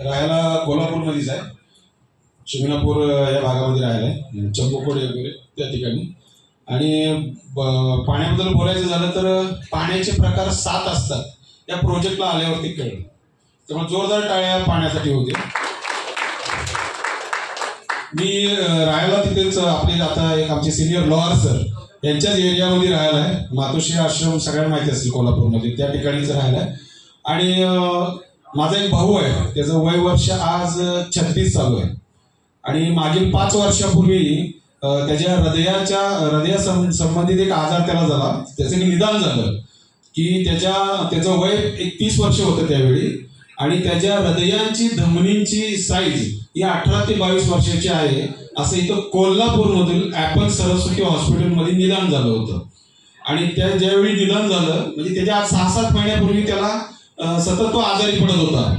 राहायला कोल्हापूरमध्येच आहे, शिंगणापूर या भागामध्ये राहायला आहे, चंबुकोडे वगैरे त्या ठिकाणी. आणि पाण्याबद्दल बोलायचं झालं तर पाण्याचे प्रकार 7 असतात. या प्रोजेक्टला आल्यावरती कळलं. त्यामुळे जोरदार टाळ्या पाण्यासाठी होते. मी राहायला तिथेच आपले आता एक आमचे सिनियर लॉयर सर यांच्याच एरियामध्ये राहायला आहे. मातोश्री आश्रम सगळ्यांना माहिती असेल कोल्हापूरमध्ये, त्या ठिकाणीच राहायला आहे. आणि माझा एक भाऊ आहे, त्याचं वय वर्ष आज 36 चालू आहे. आणि मागील 5 वर्षापूर्वी त्याच्या हृदय संबंधित एक आजार त्याला झाला. त्याचं एक निदान झालं की त्याचं वय 31 वर्ष होतं त्यावेळी. आणि त्याच्या हृदयांची धमनींची साईज ही 18 ते 22 वर्षाची आहे, असं इथं कोल्हापूरमधील ॲपल सरस्वती हॉस्पिटलमध्ये निदान झालं होतं. आणि ज्यावेळी निदान झालं म्हणजे त्याच्या आज 6-7 महिन्यापूर्वी त्याला सतत तो आजारी पडत होता.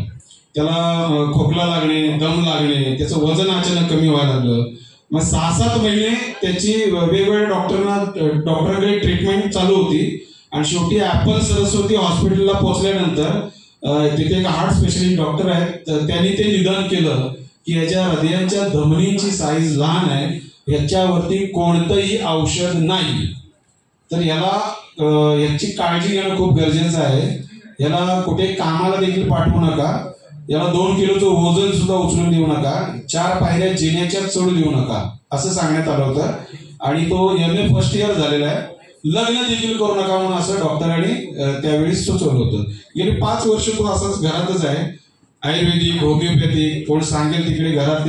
त्याला खोकला लागणे, दम लागणे, त्याचं वजन अचानक कमी व्हायला लागलं. मग 6-7 महिने त्याची वेगवेगळ्या डॉक्टरांकडे ट्रीटमेंट चालू होती. आणि शेवटी ॲपल सरस्वती हॉस्पिटलला पोहोचल्यानंतर तिथे एक हार्ट स्पेशलिस्ट डॉक्टर आहेत, त्यांनी ते निदान केलं की याच्या हृदयांच्या धमनीची साईज लहान आहे, याच्यावरती कोणतंही औषध नाही. तर याची काळजी घेणं खूप गरजेचं आहे. याला कुठे कामाला देखील पाठवू नका. याला 2 किलोचं वजन सुद्धा उचलून देऊ नका. 4 पायऱ्या जिन्याच्या चढू देऊ नका, असं सांगण्यात आलं होतं. आणि तो MA फर्स्ट इयर झालेला आहे. लग्न देखील करू नका म्हणून असं डॉक्टरांनी त्यावेळी सुचवलं होतं. गेली 5 वर्ष तो असाच घरातच आहे. आयुर्वेदिक, होमिओपॅथिक, कोण सांगेल तिकडे घरात